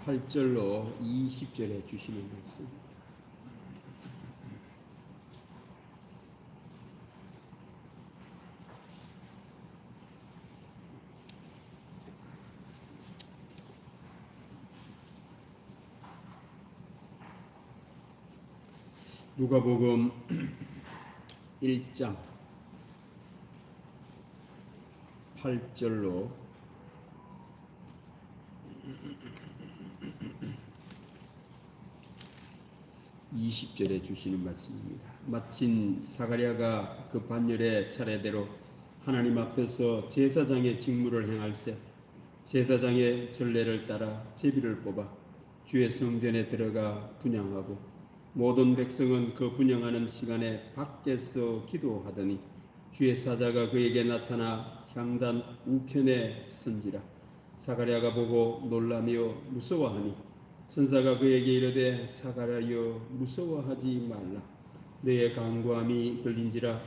8절로 20절에 주시는 말씀. 누가복음 1장 8절로 20절에 주시는 말씀입니다. 마침 사가랴가 그 반열의 차례대로 하나님 앞에서 제사장의 직무를 행할세 제사장의 전례를 따라 제비를 뽑아 주의 성전에 들어가 분향하고 모든 백성은 그 분향하는 시간에 밖에서 기도하더니 주의 사자가 그에게 나타나 향단 우편에 선지라. 사가랴가 보고 놀라며 무서워하니 천사가 그에게 이르되 사가랴여 무서워하지 말라. 너의 간구함이 들린지라.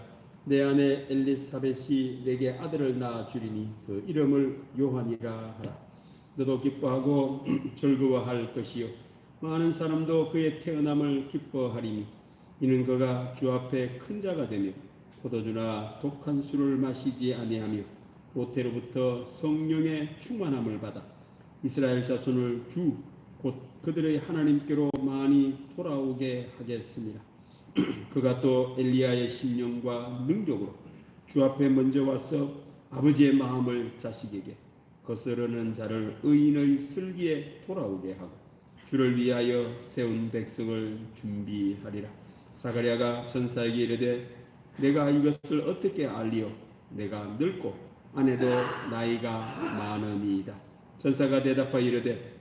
내 아내 엘리사벳이 내게 아들을 낳아 주리니 그 이름을 요한이라 하라. 너도 기뻐하고 즐거워할 것이요 많은 사람도 그의 태어남을 기뻐하리니 이는 그가 주 앞에 큰 자가 되며 포도주나 독한 술을 마시지 아니하며 모태로부터 성령의 충만함을 받아 이스라엘 자손을 주 곧 그들의 하나님께로 많이 돌아오게 하겠습니다. 그가 또 엘리야의 심령과 능력으로 주 앞에 먼저 와서 아버지의 마음을 자식에게 거스르는 자를 의인의 슬기에 돌아오게 하고 주를 위하여 세운 백성을 준비하리라. 사가랴가 천사에게 이르되 내가 이것을 어떻게 알리오? 내가 늙고 아내도 나이가 많으니이다. 천사가 대답하여 이르되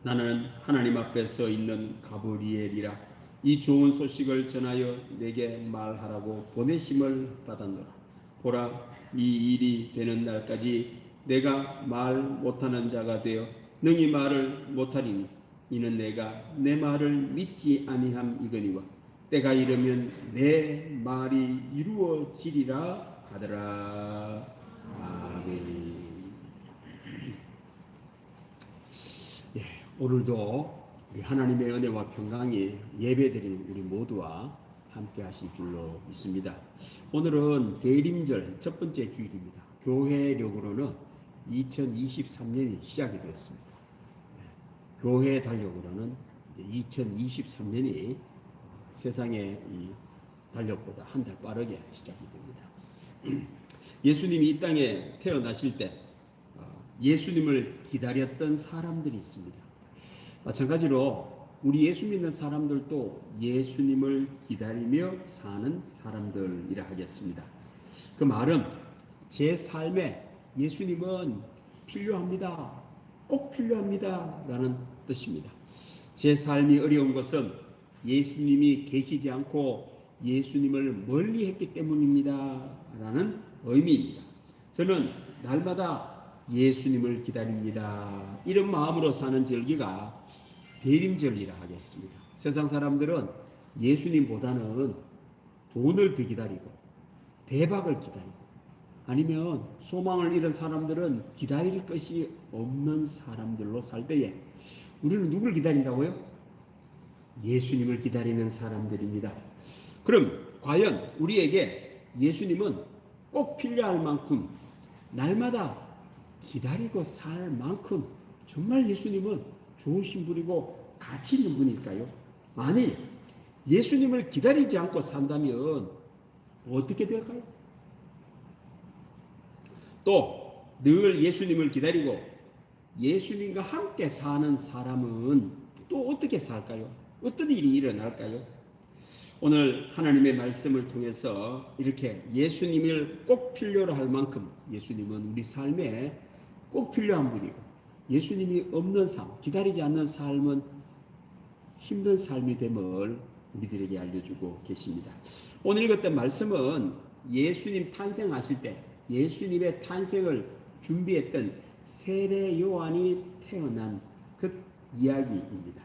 나는 하나님 앞에 서 있는 가브리엘이라. 이 좋은 소식을 전하여 내게 말하라고 보내심을 받았노라. 보라, 이 일이 되는 날까지 내가 말 못하는 자가 되어 능히 말을 못하리니 이는 내가 내 말을 믿지 아니함이거니와 때가 이르면 내 말이 이루어지리라 하더라. 아멘. 오늘도 우리 하나님의 은혜와 평강이 예배드리는 우리 모두와 함께 하실 줄로 믿습니다. 오늘은 대림절 첫 번째 주일입니다. 교회력으로는 2023년이 시작이 되었습니다. 교회 달력으로는 2023년이 세상의 이 달력보다 한 달 빠르게 시작이 됩니다. 예수님이 이 땅에 태어나실 때 예수님을 기다렸던 사람들이 있습니다. 마찬가지로 우리 예수 믿는 사람들도 예수님을 기다리며 사는 사람들이라 하겠습니다. 그 말은 제 삶에 예수님은 필요합니다. 꼭 필요합니다. 라는 뜻입니다. 제 삶이 어려운 것은 예수님이 계시지 않고 예수님을 멀리 했기 때문입니다. 라는 의미입니다. 저는 날마다 예수님을 기다립니다. 이런 마음으로 사는 절기가 대림절이라 하겠습니다. 세상 사람들은 예수님보다는 돈을 더 기다리고 대박을 기다리고 아니면 소망을 잃은 사람들은 기다릴 것이 없는 사람들로 살 때에 우리는 누굴 기다린다고요? 예수님을 기다리는 사람들입니다. 그럼 과연 우리에게 예수님은 꼭 필요할 만큼 날마다 기다리고 살 만큼 정말 예수님은 좋으신 분이고 가치 있는 분일까요? 만일 예수님을 기다리지 않고 산다면 어떻게 될까요? 또 늘 예수님을 기다리고 예수님과 함께 사는 사람은 또 어떻게 살까요? 어떤 일이 일어날까요? 오늘 하나님의 말씀을 통해서 이렇게 예수님을 꼭 필요로 할 만큼 예수님은 우리 삶에 꼭 필요한 분이고 예수님이 없는 삶, 기다리지 않는 삶은 힘든 삶이 됨을 우리들에게 알려주고 계십니다. 오늘 읽었던 말씀은 예수님 탄생하실 때 예수님의 탄생을 준비했던 세례 요한이 태어난 그 이야기입니다.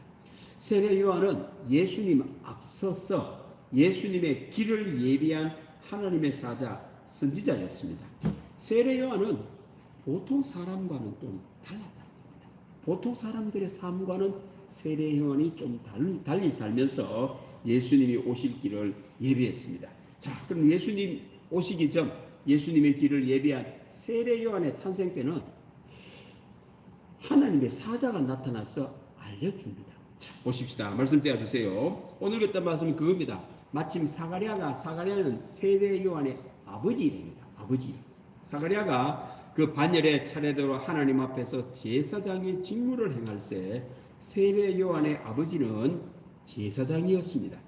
세례 요한은 예수님 앞서서 예수님의 길을 예비한 하나님의 사자 선지자였습니다. 세례 요한은 보통 사람과는 좀 달랐답니다. 보통 사람들의 삶과는 세례요한이 좀 달리 살면서 예수님이 오실 길을 예비했습니다. 자, 그럼 예수님 오시기 전 예수님의 길을 예비한 세례요한의 탄생 때는 하나님의 사자가 나타나서 알려줍니다. 자, 보십시다. 말씀 떼어주세요. 오늘 했던 말씀은 그겁니다. 마침 사가랴는 세례요한의 아버지입니다. 아버지. 사가랴가 그 반열의 차례대로 하나님 앞에서 제사장의 직무를 행할 때 세례요한의 아버지는 제사장이었습니다.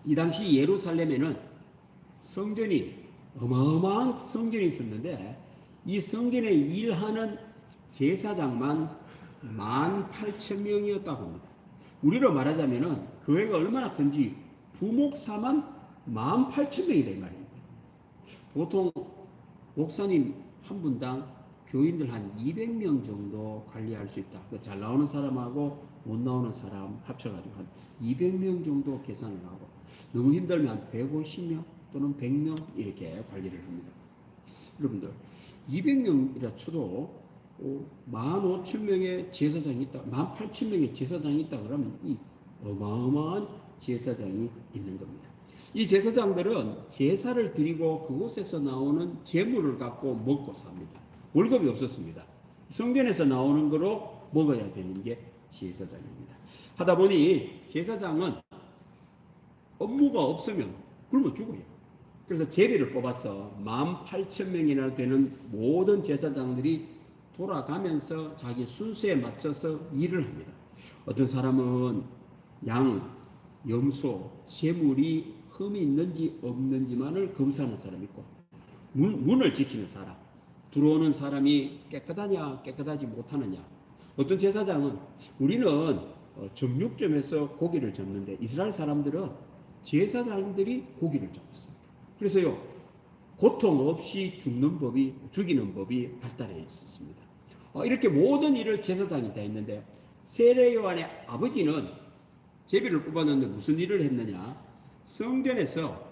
이 당시 예루살렘에는 성전이 어마어마한 성전이 있었는데 이 성전에 일하는 제사장만 18,000명이었다고 합니다. 우리로 말하자면은 교회가 얼마나 큰지 부목사만 18,000명이다 이 말입니다. 보통 목사님 한 분당 교인들 한 200명 정도 관리할 수 있다. 잘 나오는 사람하고 못 나오는 사람 합쳐가지고 한 200명 정도 계산을 하고 너무 힘들면 한 150명 또는 100명 이렇게 관리를 합니다. 여러분들 200명이라 쳐도 15,000명의 제사장이 있다, 18,000명의 제사장이 있다 그러면 이 어마어마한 제사장이 있는 겁니다. 이 제사장들은 제사를 드리고 그곳에서 나오는 재물을 갖고 먹고 삽니다. 월급이 없었습니다. 성전에서 나오는 거로 먹어야 되는 게 제사장입니다. 하다 보니 제사장은 업무가 없으면 굶어 죽어요. 그래서 제비를 뽑아서 18,000명이나 되는 모든 제사장들이 돌아가면서 자기 순서에 맞춰서 일을 합니다. 어떤 사람은 양, 염소, 재물이 흠이 있는지 없는지만을 검사하는 사람이 있고 문을 지키는 사람, 들어오는 사람이 깨끗하냐 깨끗하지 못하느냐. 어떤 제사장은 우리는 정육점에서 고기를 잡는데 이스라엘 사람들은 제사장들이 고기를 잡았습니다. 그래서요 고통 없이 죽이는 법이 발달해 있었습니다. 이렇게 모든 일을 제사장이 다 했는데 세례요한의 아버지는 제비를 뽑았는데 무슨 일을 했느냐? 성전에서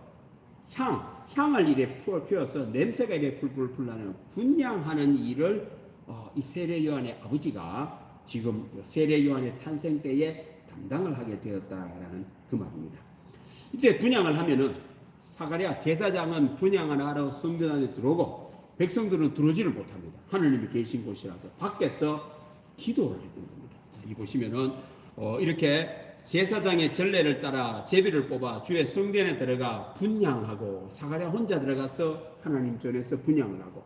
향을 이래 피워서 냄새가 이래 풀풀 나는 분향하는 일을 이 세례요한의 아버지가 지금 세례요한의 탄생 때에 담당을 하게 되었다라는 그 말입니다. 이때 분향을 하면은 사가랴 제사장은 분향을 하러 성전 안에 들어오고 백성들은 들어오지를 못합니다. 하느님이 계신 곳이라서 밖에서 기도를 했던 겁니다. 이 보시면은 이렇게 제사장의 전례를 따라 제비를 뽑아 주의 성전에 들어가 분향하고 사가랴 혼자 들어가서 하나님 전에서 분향을 하고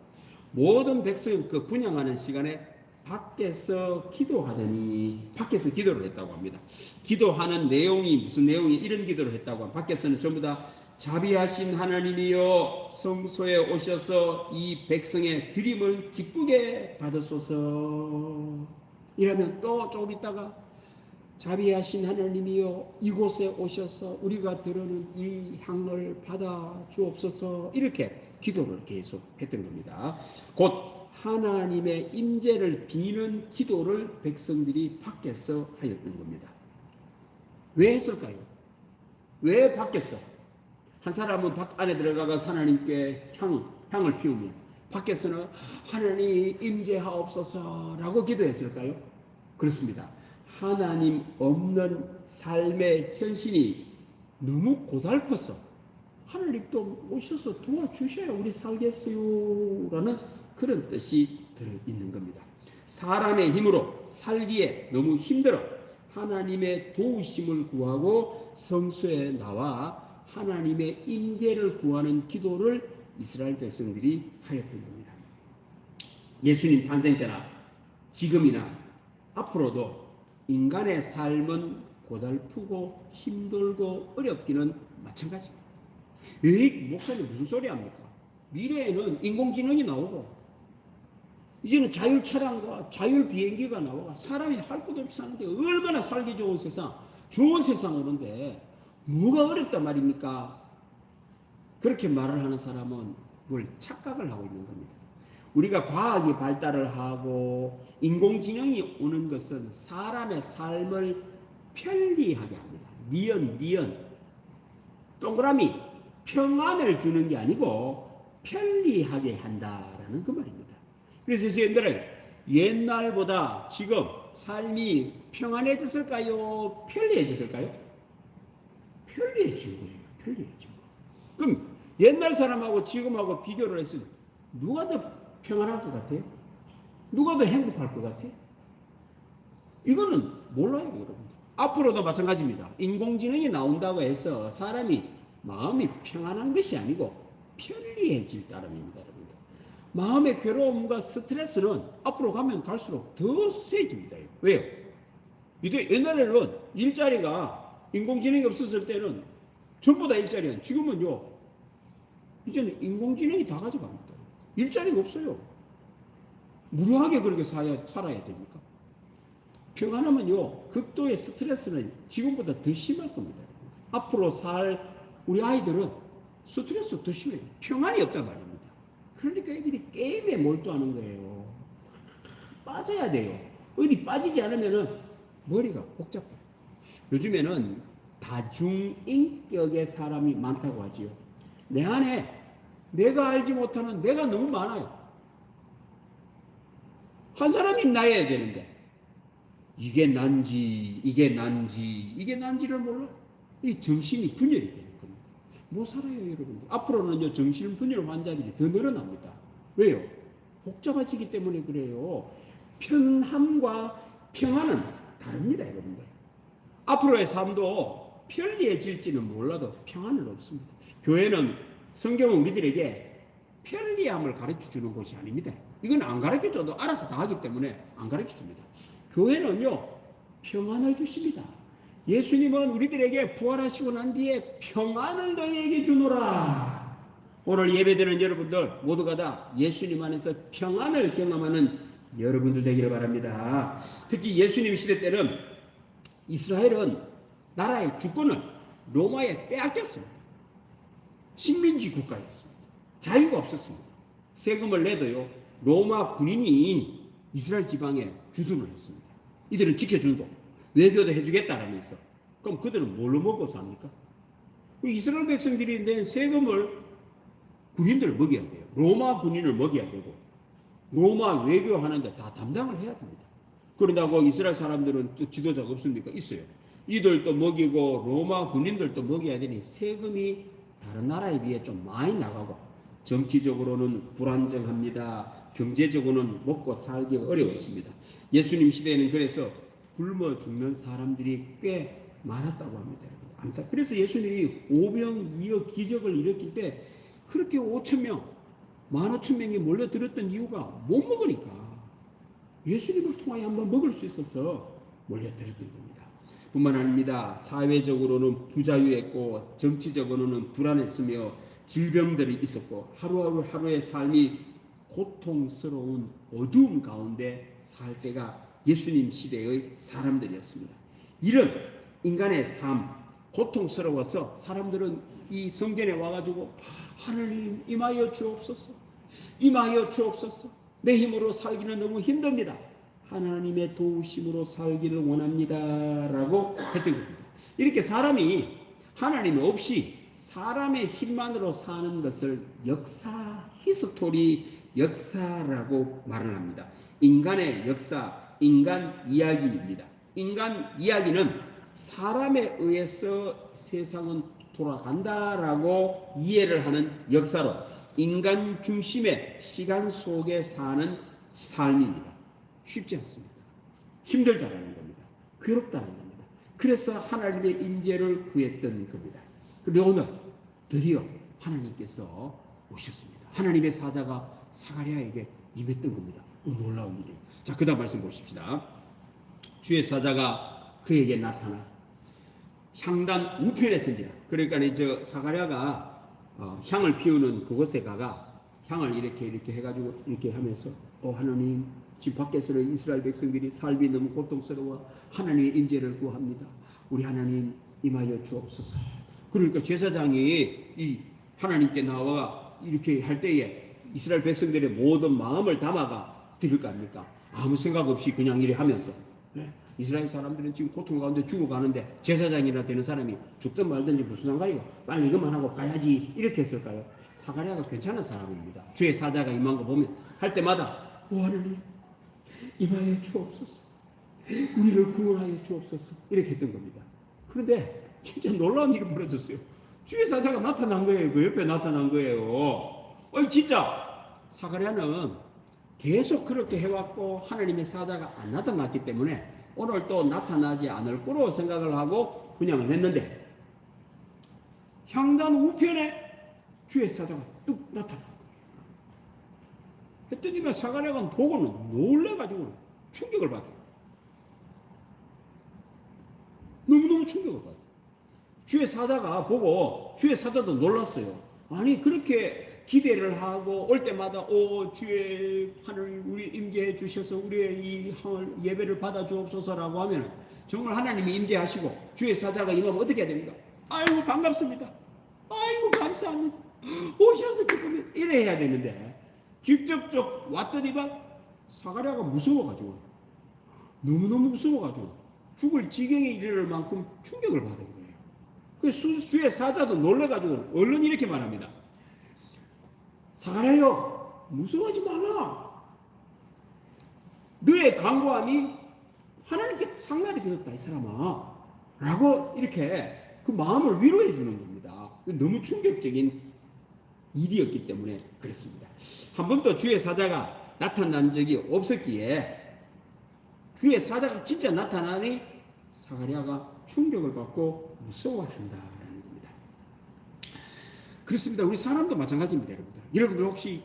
모든 백성 그 분향하는 시간에 밖에서 기도하더니 밖에서 기도를 했다고 합니다. 기도하는 내용이 무슨 내용이 이런 기도를 했다고 합니다. 밖에서는 전부 다 자비하신 하나님이여 성소에 오셔서 이 백성의 드림을 기쁘게 받으소서. 이러면 또 조금 있다가 자비하신 하나님이여 이곳에 오셔서 우리가 들으는 이 향을 받아 주옵소서. 이렇게 기도를 계속 했던 겁니다. 곧 하나님의 임재를 비는 기도를 백성들이 밖에서 하였던 겁니다. 왜 했을까요? 왜 밖에서? 한 사람은 밖 안에 들어가서 하나님께 향을 피우면 밖에서는 하나님 임재하옵소서라고 기도했을까요? 그렇습니다. 하나님 없는 삶의 현실이 너무 고달퍼서 하나님도 오셔서 도와주셔야 우리 살겠어요 라는 그런 뜻이 들어있는 겁니다. 사람의 힘으로 살기에 너무 힘들어 하나님의 도우심을 구하고 성소에 나와 하나님의 임재를 구하는 기도를 이스라엘 백성들이 하였던 겁니다. 예수님 탄생 때나 지금이나 앞으로도 인간의 삶은 고달프고 힘들고 어렵기는 마찬가지입니다. 목사님 무슨 소리 합니까? 미래에는 인공지능이 나오고 이제는 자율 차량과 자율 비행기가 나와 사람이 할 것 없이 사는데 얼마나 살기 좋은 세상 오는데 뭐가 어렵단 말입니까? 그렇게 말을 하는 사람은 뭘 착각을 하고 있는 겁니다. 우리가 과학이 발달을 하고 인공지능이 오는 것은 사람의 삶을 편리하게 합니다. 니은 동그라미 평안을 주는 게 아니고 편리하게 한다라는 그 말입니다. 그래서 저희들은 옛날보다 지금 삶이 평안해졌을까요? 편리해졌을까요? 편리해진 거예요. 편리해진 거. 그럼 옛날 사람하고 지금하고 비교를 했으면 누가 더 평안할 것 같아요? 누가 더 행복할 것 같아요? 이거는 몰라요, 여러분. 앞으로도 마찬가지입니다. 인공지능이 나온다고 해서 사람이 마음이 평안한 것이 아니고 편리해질 따름입니다, 여러분. 마음의 괴로움과 스트레스는 앞으로 가면 갈수록 더 세집니다. 왜요? 이제 옛날에는 일자리가 인공지능이 없었을 때는 전부 다 일자리는 지금은요, 이제는 인공지능이 다 가져갑니다. 일자리가 없어요. 무료하게 그렇게 살아야 됩니까? 평안하면요, 극도의 스트레스는 지금보다 더 심할 겁니다. 앞으로 살 우리 아이들은 스트레스 더 심해요. 평안이 없단 말입니다. 그러니까 애들이 게임에 몰두하는 거예요. 빠져야 돼요. 어디 빠지지 않으면은 머리가 복잡해요. 요즘에는 다중인격의 사람이 많다고 하지요. 내 안에 내가 알지 못하는 내가 너무 많아요. 한 사람이 나야 되는데 이게 난지 이게 난지를 몰라. 이 정신이 분열이 되는 겁니다. 못 살아요, 여러분. 앞으로는요, 정신분열 환자들이 더 늘어납니다. 왜요? 복잡해지기 때문에 그래요. 편함과 평안은 다릅니다, 여러분들. 앞으로의 삶도 편리해질지는 몰라도 평안은 없습니다. 교회는 성경은 우리들에게 편리함을 가르쳐 주는 것이 아닙니다. 이건 안 가르쳐 줘도 알아서 다 하기 때문에 안 가르쳐 줍니다. 교회는요, 평안을 주십니다. 예수님은 우리들에게 부활하시고 난 뒤에 평안을 너희에게 주노라. 오늘 예배드리는 여러분들 모두가 다 예수님 안에서 평안을 경험하는 여러분들 되기를 바랍니다. 특히 예수님 시대 때는 이스라엘은 나라의 주권을 로마에 빼앗겼습니다. 식민지 국가였습니다. 자유가 없었습니다. 세금을 내도요, 로마 군인이 이스라엘 지방에 주둔을 했습니다. 이들은 지켜주고 외교도 해주겠다라면서. 그럼 그들은 뭘로 먹어서 합니까? 이스라엘 백성들이 낸 세금을 군인들 먹여야 돼요. 로마 군인을 먹여야 되고 로마 외교하는데 다 담당을 해야 됩니다. 그런다고 이스라엘 사람들은 또 지도자가 없습니까? 있어요. 이들도 먹이고 로마 군인들도 먹여야 되니 세금이 다른 나라에 비해 좀 많이 나가고 정치적으로는 불안정합니다. 경제적으로는 먹고 살기가 어려웠습니다. 예수님 시대에는 그래서 굶어 죽는 사람들이 꽤 많았다고 합니다. 그래서 예수님이 오병이어 기적을 일으킬 때 그렇게 5,000명, 15,000명이 몰려들었던 이유가 못 먹으니까 예수님을 통하여 한번 먹을 수 있어서 몰려들었던 겁니다. 뿐만 아닙니다. 사회적으로는 부자유했고 정치적으로는 불안했으며 질병들이 있었고 하루의 삶이 고통스러운 어두움 가운데 살 때가 예수님 시대의 사람들이었습니다. 이런 인간의 삶, 고통스러워서 사람들은 이 성전에 와가지고 하나님 임하여 주옵소서, 임하여 주옵소서, 내 힘으로 살기는 너무 힘듭니다. 하나님의 도우심으로 살기를 원합니다. 라고 했던 겁니다. 이렇게 사람이 하나님 없이 사람의 힘만으로 사는 것을 히스토리 역사라고 말을 합니다. 인간의 역사, 인간 이야기입니다. 인간 이야기는 사람에 의해서 세상은 돌아간다라고 이해를 하는 역사로 인간 중심의 시간 속에 사는 삶입니다. 쉽지 않습니다. 힘들다라는 겁니다. 괴롭다는 겁니다. 그래서 하나님의 임재를 구했던 겁니다. 그런데 오늘 드디어 하나님께서 오셨습니다. 하나님의 사자가 사가랴에게 임했던 겁니다. 놀라운 일이에요. 자, 그 다음 말씀 보십시다. 주의 사자가 그에게 나타나 향단 우편에 선지라. 그러니까 저 사가랴가 향을 피우는 그곳에 가가 향을 이렇게 해가지고 이렇게 하면서 하나님, 지금 밖에서는 이스라엘 백성들이 삶이 너무 고통스러워 하나님의 임재를 구합니다. 우리 하나님 임하여 주옵소서. 그러니까 제사장이 이 하나님께 나와 이렇게 할 때에 이스라엘 백성들의 모든 마음을 담아가 드릴 거 아닙니까? 아무 생각 없이 그냥 이래 하면서 이스라엘 사람들은 지금 고통 가운데 죽어가는데 제사장이나 되는 사람이 죽든 말든지 무슨 상관이고 빨리 이것만 하고 가야지 이렇게 했을까요? 사가랴가 괜찮은 사람입니다. 주의 사자가 임한 거 보면 할 때마다 하나님 임하여 주옵소서. 우리를 구원하여 주옵소서. 이렇게 했던 겁니다. 그런데 진짜 놀라운 일이 벌어졌어요. 주의 사자가 나타난 거예요. 그 옆에 나타난 거예요. 진짜 사가랴는 계속 그렇게 해왔고 하나님의 사자가 안 나타났기 때문에 오늘 또 나타나지 않을 거로 생각을 하고 분양을 했는데 향단 우편에 주의 사자가 뚝 나타난 거예요. 했더니만 사가랴가 보고는 놀래가지고 충격을 받아요. 너무너무 충격을 받아요. 주의 사자가 보고 주의 사자도 놀랐어요. 아니 그렇게 기대를 하고 올 때마다 주의 하나님 우리 임재해 주셔서 우리의 이 예배를 받아 주옵소서라고 하면 정말 하나님이 임재하시고 주의 사자가 임하면 어떻게 해야 됩니까? 아이고 반갑습니다. 아이고 감사합니다. 오셔서 기쁘면 이래 해야 되는데 직접적 왔더니만 사가랴가 무서워가지고 너무너무 무서워가지고 죽을 지경에 이르를 만큼 충격을 받은 거예요. 그래서 주의 사자도 놀래가지고 얼른 이렇게 말합니다. 사가랴여 무서워하지 말라. 너의 간구함이 하나님께 상달이 되었다 이 사람아 라고 이렇게 그 마음을 위로해 주는 겁니다. 너무 충격적인 일이었기 때문에 그렇습니다. 한 번도 주의 사자가 나타난 적이 없었기에 주의 사자가 진짜 나타나니 사가랴가 충격을 받고 무서워한다라는 겁니다. 그렇습니다. 우리 사람도 마찬가지입니다. 여러분들 혹시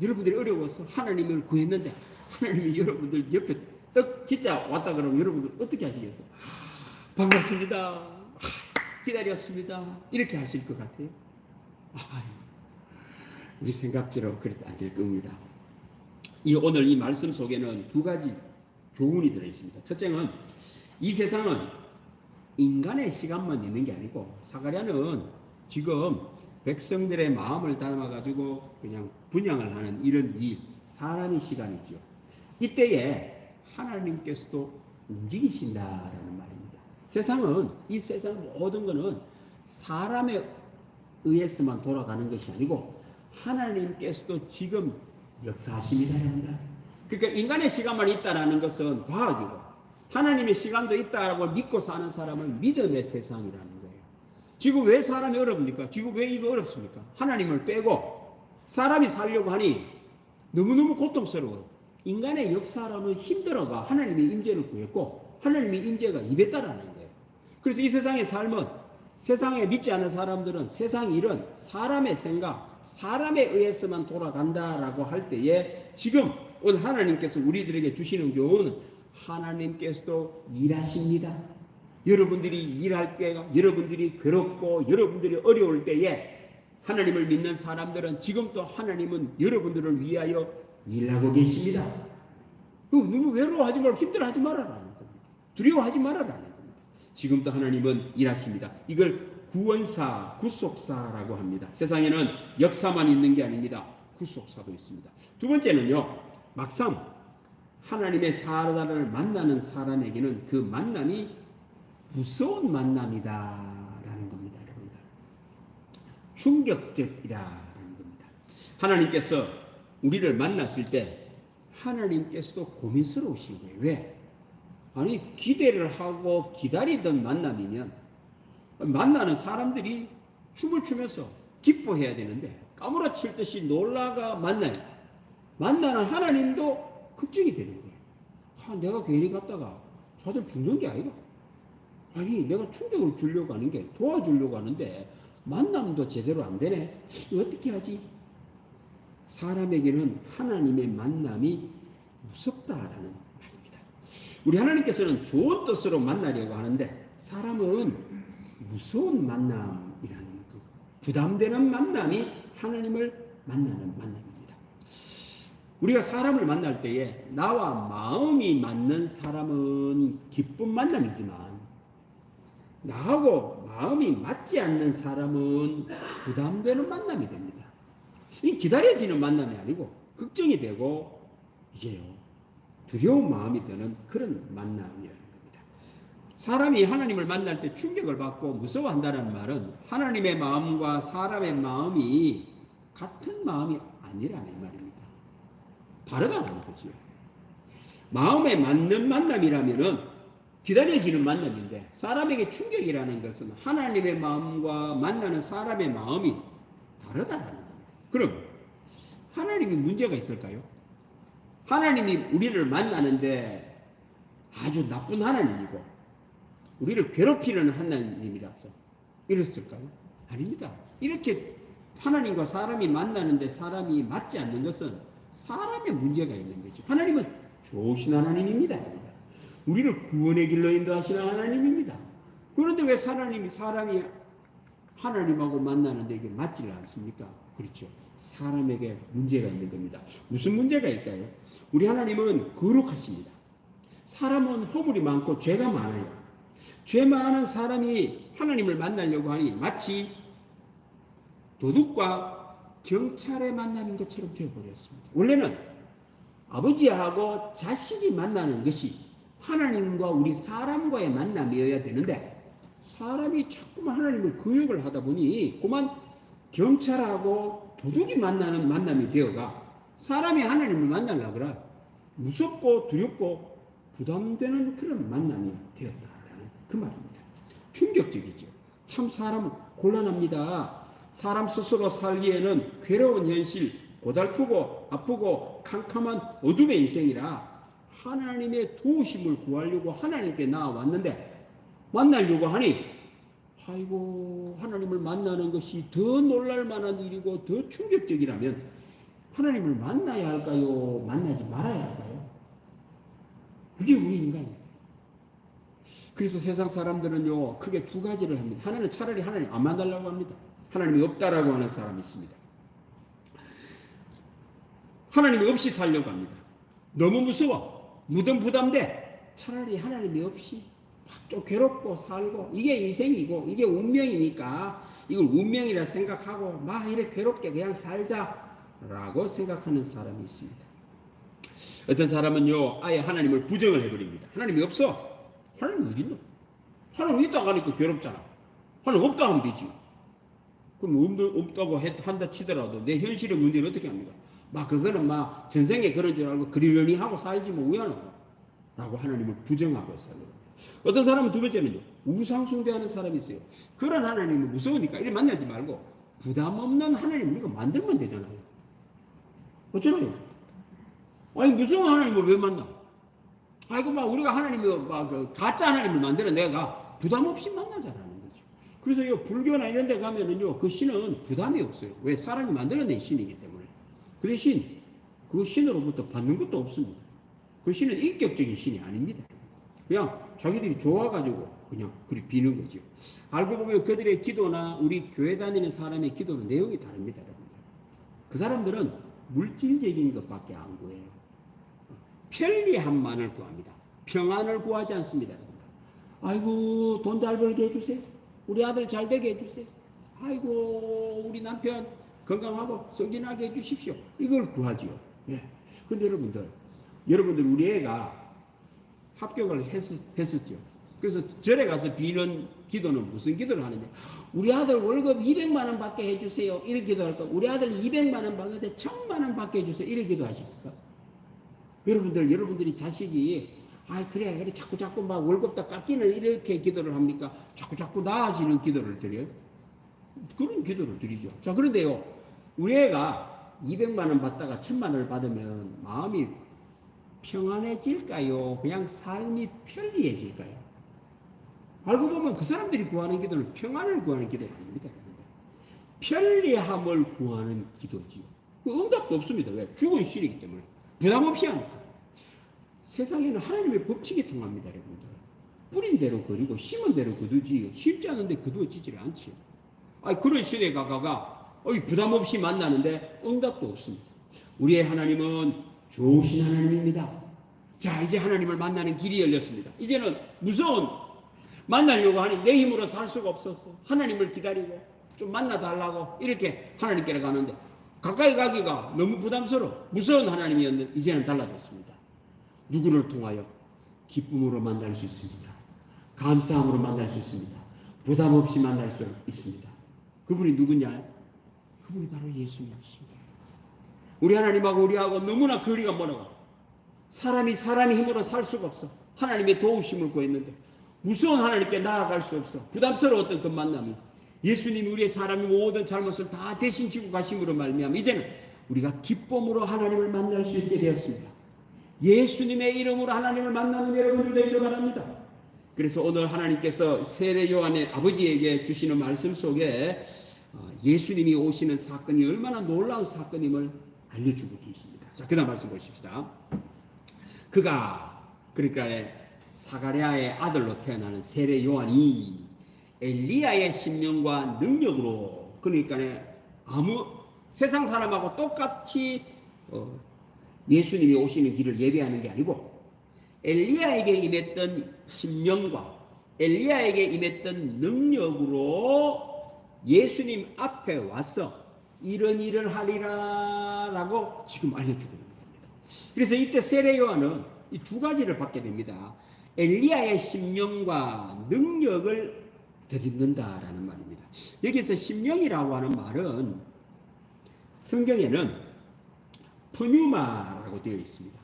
여러분들이 어려워서 하나님을 구했는데 하나님이 여러분들 옆에 떡 진짜 왔다 그러면 여러분들 어떻게 하시겠어요? 반갑습니다. 기다렸습니다. 이렇게 하실 것 같아요. 우리 생각대로 그렇게 안 될 겁니다. 오늘 이 말씀 속에는 두 가지 교훈이 들어있습니다. 첫째는 이 세상은 인간의 시간만 있는 게 아니고 사가랴는 지금 백성들의 마음을 담아가지고 그냥 분양을 하는 이런 이 사람의 시간이죠. 이때에 하나님께서도 움직이신다라는 말입니다. 세상은 이 세상 모든 것은 사람에 의해서만 돌아가는 것이 아니고 하나님께서도 지금 역사하십니다. 그러니까 인간의 시간만 있다라는 것은 과학이고 하나님의 시간도 있다라고 믿고 사는 사람은 믿음의 세상이라는 거예요. 지금 왜 사람이 어렵습니까? 지금 왜 이거 어렵습니까? 하나님을 빼고 사람이 살려고 하니 너무너무 고통스러워요. 인간의 역사로는 힘들어가 하나님의 임재를 구했고 하나님의 임재가 임했다라는 거예요. 그래서 이 세상의 삶은 세상에 믿지 않는 사람들은 세상 일은 사람의 생각, 사람에 의해서만 돌아간다라고 할 때에 지금 오늘 하나님께서 우리들에게 주시는 교훈은 하나님께서도 일하십니다. 여러분들이 일할 때가 여러분들이 괴롭고 여러분들이 어려울 때에 하나님을 믿는 사람들은 지금도 하나님은 여러분들을 위하여 일하고 계십니다. 너무 외로워하지 말고 힘들어하지 말아라는 겁니다. 두려워하지 말아라는 겁니다. 지금도 하나님은 일하십니다. 이걸 구원사, 구속사라고 합니다. 세상에는 역사만 있는 게 아닙니다. 구속사도 있습니다. 두 번째는요. 막상 하나님의 사람을 만나는 사람에게는 그 만남이 무서운 만남이다라는 겁니다. 여러분들. 충격적이라는 겁니다. 하나님께서 우리를 만났을 때 하나님께서도 고민스러우신 거예요. 왜? 아니 기대를 하고 기다리던 만남이면 만나는 사람들이 춤을 추면서 기뻐해야 되는데 까무라칠 듯이 놀라가 만나요. 만나는 하나님도 걱정이 되는 거예요. 내가 괜히 갔다가 저들 죽는 게 아니라 아니 내가 충격을 주려고 하는 게 도와주려고 하는데 만남도 제대로 안 되네. 어떻게 하지? 사람에게는 하나님의 만남이 무섭다라는 말입니다. 우리 하나님께서는 좋은 뜻으로 만나려고 하는데 사람은 무서운 만남이라는 그 부담되는 만남이 하나님을 만나는 만남입니다. 우리가 사람을 만날 때에 나와 마음이 맞는 사람은 기쁜 만남이지만 나하고 마음이 맞지 않는 사람은 부담되는 만남이 됩니다. 이 기다려지는 만남이 아니고 걱정이 되고 이게요 두려운 마음이 드는 그런 만남이라는 겁니다. 사람이 하나님을 만날 때 충격을 받고 무서워한다는 말은 하나님의 마음과 사람의 마음이 같은 마음이 아니라는 말입니다. 다르다는 거죠. 마음에 맞는 만남이라면은 기다려지는 만남인데, 사람에게 충격이라는 것은 하나님의 마음과 만나는 사람의 마음이 다르다라는 겁니다. 그럼 하나님이 문제가 있을까요? 하나님이 우리를 만나는데 아주 나쁜 하나님이고 우리를 괴롭히는 하나님이라서 이랬을까요? 아닙니다. 이렇게 하나님과 사람이 만나는데 사람이 맞지 않는 것은 사람의 문제가 있는 거죠. 하나님은 좋으신 하나님입니다. 우리를 구원의 길로 인도하시는 하나님입니다. 그런데 왜 사람이 하나님하고 만나는데 이게 맞지를 않습니까? 그렇죠. 사람에게 문제가 있는 겁니다. 무슨 문제가 있을까요? 우리 하나님은 거룩하십니다. 사람은 허물이 많고 죄가 많아요. 죄 많은 사람이 하나님을 만나려고 하니 마치 도둑과 경찰의 만나는 것처럼 되어버렸습니다. 원래는 아버지하고 자식이 만나는 것이 하나님과 우리 사람과의 만남이어야 되는데, 사람이 자꾸만 하나님을 거역을 하다 보니 그만 경찰하고 도둑이 만나는 만남이 되어가 사람이 하나님을 만나려고 그래 무섭고 두렵고 부담되는 그런 만남이 되었다라는 그 말입니다. 충격적이죠. 참 사람은 곤란합니다. 사람 스스로 살기에는 괴로운 현실, 고달프고 아프고 캄캄한 어둠의 인생이라 하나님의 도우심을 구하려고 하나님께 나아왔는데, 만나려고 하니 아이고, 하나님을 만나는 것이 더 놀랄만한 일이고 더 충격적이라면 하나님을 만나야 할까요? 만나지 말아야 할까요? 그게 우리 인간입니다. 그래서 세상 사람들은요, 크게 두 가지를 합니다. 하나는 차라리 하나님 안 만나려고 합니다. 하나님이 없다라고 하는 사람이 있습니다. 하나님이 없이 살려고 합니다. 너무 무서워. 무덤 부담돼. 차라리 하나님이 없이 좀 괴롭고 살고, 이게 인생이고 이게 운명이니까 이걸 운명이라 생각하고 막 이렇게 괴롭게 그냥 살자라고 생각하는 사람이 있습니다. 어떤 사람은요, 아예 하나님을 부정을 해버립니다. 하나님이 없어. 하나님 어디 있노? 하나님 있다고 하니까 괴롭잖아. 하나님 없다 하면 되지. 그럼 없다고 한다 치더라도 내 현실의 문제를 어떻게 합니까? 막 그거는 막 전생에 그런 줄 알고 그러려니 하고 살지 뭐 우연하고 라고 하나님을 부정하고 살고. 어떤 사람은 두 번째는요, 우상 숭배하는 사람이 있어요. 그런 하나님은 무서우니까 이래 만나지 말고 부담 없는 하나님 우리가 만들면 되잖아요. 어쩌나요? 아니 무서운 하나님을 왜 만나? 아이고 막 우리가 하나님을 막 그 가짜 하나님을 만들어 내가 부담 없이 만나자라는 거죠. 그래서 이 불교나 이런 데 가면은요, 그 신은 부담이 없어요. 왜? 사람이 만들어낸 신이기 때문에. 그 대신 그 신으로부터 받는 것도 없습니다. 그 신은 인격적인 신이 아닙니다. 그냥 자기들이 좋아가지고 그냥 그리 비는 거죠. 알고 보면 그들의 기도나 우리 교회 다니는 사람의 기도는 내용이 다릅니다. 여러분들. 그 사람들은 물질적인 것밖에 안 구해요. 편리함만을 구합니다. 평안을 구하지 않습니다. 여러분들. 아이고 돈 잘 벌게 해주세요. 우리 아들 잘 되게 해주세요. 아이고 우리 남편 건강하고 성진하게 해주십시오. 이걸 구하지요. 예. 근데 여러분들 우리 애가 합격을 했었죠. 그래서 절에 가서 비는 기도는 무슨 기도를 하느냐? 우리 아들 월급 200만 원 받게 해주세요. 이렇게 기도할까? 우리 아들 200만 원 받는데 1000만 원 받게 해주세요. 이렇게 기도하십니까? 여러분들이 자식이 그래 자꾸 막 월급 다 깎이는 이렇게 기도를 합니까? 자꾸 나아지는 기도를 드려요? 그런 기도를 드리죠. 자, 그런데요, 우리 애가 200만 원 받다가 1000만 원을 받으면 마음이 평안해질까요? 그냥 삶이 편리해질까요? 알고 보면 그 사람들이 구하는 기도는 평안을 구하는 기도가 아닙니다. 편리함을 구하는 기도지요. 그 응답도 없습니다. 왜? 죽은 신이기 때문에. 부담 없이 하니까. 세상에는 하나님의 법칙이 통합니다. 여러분들. 뿌린 대로 거두고 심은 대로 거두지 심지 않은데 거두어지질 않지요. 그런 시대에 가가 부담 없이 만나는데 응답도 없습니다. 우리의 하나님은 좋으신 하나님입니다. 자, 이제 하나님을 만나는 길이 열렸습니다. 이제는 무서운 만나려고 하니 내 힘으로 살 수가 없었어. 하나님을 기다리고 좀 만나달라고 이렇게 하나님께로 가는데 가까이 가기가 너무 부담스러워. 무서운 하나님이었는데 이제는 달라졌습니다. 누구를 통하여? 기쁨으로 만날 수 있습니다. 감사함으로 만날 수 있습니다. 부담 없이 만날 수 있습니다. 그분이 누구냐? 그분이 바로 예수님이십니다. 우리 하나님하고 우리하고 너무나 거리가 멀어가. 사람이 힘으로 살 수가 없어. 하나님의 도우심을 구했는데 무서운 하나님께 나아갈 수 없어. 부담스러웠던 그 만남이 예수님이 우리의 사람의 모든 잘못을 다 대신 지고 가심으로 말미암아 이제는 우리가 기쁨으로 하나님을 만날 수 있게 되었습니다. 예수님의 이름으로 하나님을 만나는 여러분들 되기를 바랍니다. 그래서 오늘 하나님께서 세례 요한의 아버지에게 주시는 말씀 속에 예수님이 오시는 사건이 얼마나 놀라운 사건임을 알려주고 계십니다. 자, 그 다음 말씀 보십시다. 그러니까 사가랴의 아들로 태어나는 세례 요한이 엘리야의 신명과 능력으로, 그러니까 세상 사람하고 똑같이 예수님이 오시는 길을 예배하는 게 아니고 엘리야에게 임했던 신명과 엘리야에게 임했던 능력으로 예수님 앞에 와서 이런 일을 하리라 라고 지금 알려주고 있는 겁니다. 그래서 이때 세례 요한은 이 두 가지를 받게 됩니다. 엘리야의 신명과 능력을 덧입는다라는 말입니다. 여기서 신명이라고 하는 말은 성경에는 푸뉴마라고 되어 있습니다.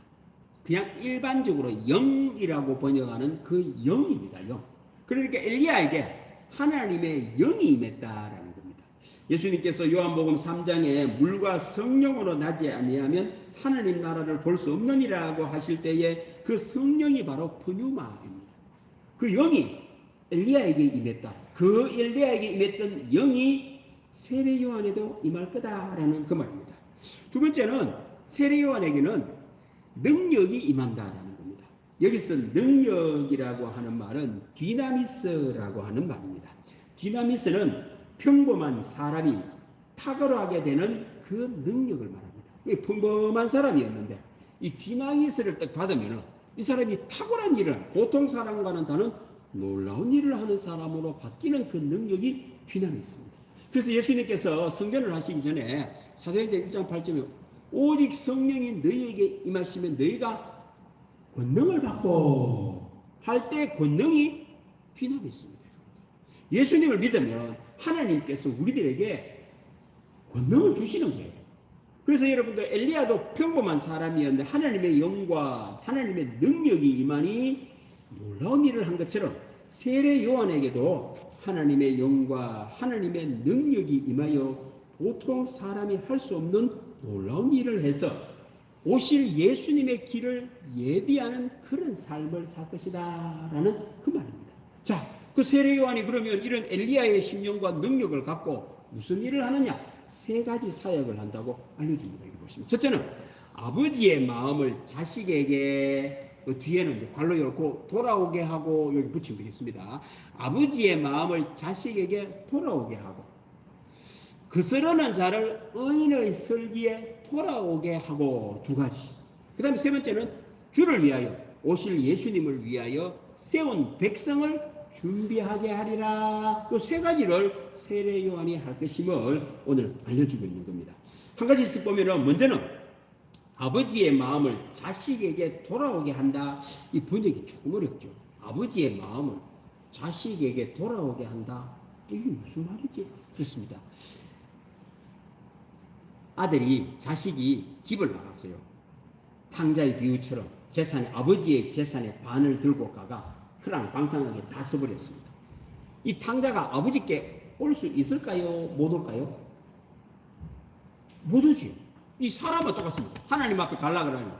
그냥 일반적으로 영이라고 번역하는 그 영입니다. 영. 그러니까 엘리야에게 하나님의 영이 임했다라는 겁니다. 예수님께서 요한복음 3장에 물과 성령으로 나지 아니하면 하나님 나라를 볼 수 없느니라고 하실 때에 그 성령이 바로 푸뉴마입니다. 그 영이 엘리야에게 임했다. 그 엘리야에게 임했던 영이 세례 요한에도 임할 거다라는 그 말입니다. 두 번째는 세례 요한에게는 능력이 임한다라는 겁니다. 여기서 능력이라고 하는 말은 디나미스라고 하는 말입니다. 디나미스는 평범한 사람이 탁월하게 되는 그 능력을 말합니다. 평범한 사람이었는데 이 디나미스를 딱 받으면 이 사람이 탁월한 일을, 보통 사람과는 다른 놀라운 일을 하는 사람으로 바뀌는 그 능력이 디나미스입니다. 그래서 예수님께서 성전을 하시기 전에 사도행전 1장 8절에 오직 성령이 너희에게 임하시면 너희가 권능을 받고 할 때 권능이 디나미스입니다. 예수님을 믿으면 하나님께서 우리들에게 권능을 주시는 거예요. 그래서 여러분들 엘리야도 평범한 사람이었는데 하나님의 영과 하나님의 능력이 임하니 놀라운 일을 한 것처럼 세례 요한에게도 하나님의 영과 하나님의 능력이 임하여 보통 사람이 할 수 없는 놀라운 일을 해서 오실 예수님의 길을 예비하는 그런 삶을 살 것이다 라는 그 말입니다. 자, 그 세례 요한이 그러면 이런 엘리야의 심령과 능력을 갖고 무슨 일을 하느냐? 세 가지 사역을 한다고 알려줍니다. 여기 보시면 첫째는 아버지의 마음을 자식에게, 뒤에는 이제 괄호 열고 돌아오게 하고 여기 붙이면 되겠습니다. 아버지의 마음을 자식에게 돌아오게 하고 그스러는 자를 의인의 설기에 돌아오게 하고 두 가지. 그 다음에 세 번째는 주를 위하여 오실 예수님을 위하여 세운 백성을 준비하게 하리라. 이 세 가지를 세례 요한이 할 것임을 오늘 알려주고 있는 겁니다. 한 가지씩 보면은 먼저는 아버지의 마음을 자식에게 돌아오게 한다. 이 번역이 조금 어렵죠. 아버지의 마음을 자식에게 돌아오게 한다. 이게 무슨 말이지? 그렇습니다. 자식이 집을 나갔어요. 탕자의 비유처럼 아버지의 재산의 반을 들고 가가 흐랑방탕하게 다 써버렸습니다. 이 탕자가 아버지께 올 수 있을까요? 못 올까요? 못 오지. 이 사람은 똑같습니다. 하나님 앞에 가려고 그러니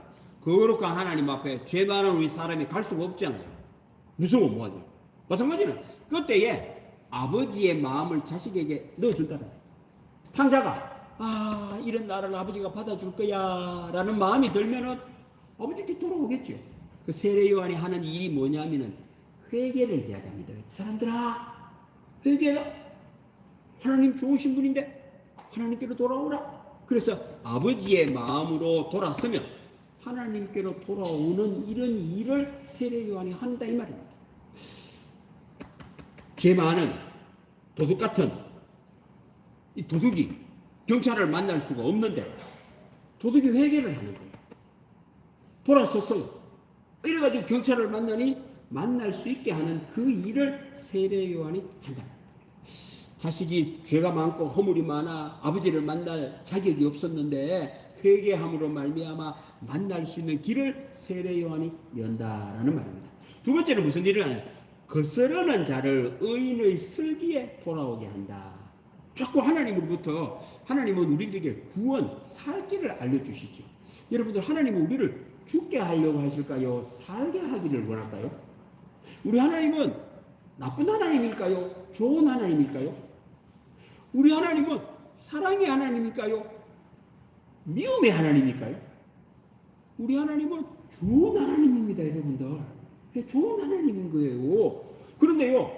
거룩한 하나님 앞에 죄 많은 우리 사람이 갈 수가 없잖아요. 무서워 뭐하냐. 마찬가지는 그때에 아버지의 마음을 자식에게 넣어준다는 거예요. 탕자가 이런 나를 아버지가 받아줄 거야 라는 마음이 들면은 아버지께 돌아오겠죠. 그 세례 요한이 하는 일이 뭐냐면은 회개를 이야기합니다. 사람들아, 회개라. 하나님 좋으신 분인데 하나님께로 돌아오라. 그래서 아버지의 마음으로 돌아서면 하나님께로 돌아오는 이런 일을 세례 요한이 한다 이 말입니다. 죄 많은 도둑 같은 이 도둑이 경찰을 만날 수가 없는데 도둑이 회개를 하는 거예요. 돌아섰어요. 이래가지고 경찰을 만날 수 있게 하는 그 일을 세례 요한이 한다. 자식이 죄가 많고 허물이 많아 아버지를 만날 자격이 없었는데 회개함으로 말미암아 만날 수 있는 길을 세례 요한이 연다라는 말입니다. 두 번째는 무슨 일을 하냐? 거스르는 자를 의인의 슬기에 돌아오게 한다. 자꾸 하나님으로부터 하나님은 우리들에게 구원, 살 길을 알려주시죠. 여러분들, 하나님은 우리를 죽게 하려고 하실까요? 살게 하기를 원할까요? 우리 하나님은 나쁜 하나님일까요? 좋은 하나님일까요? 우리 하나님은 사랑의 하나님일까요? 미움의 하나님일까요? 우리 하나님은 좋은 하나님입니다, 여러분들. 좋은 하나님인 거예요. 그런데요,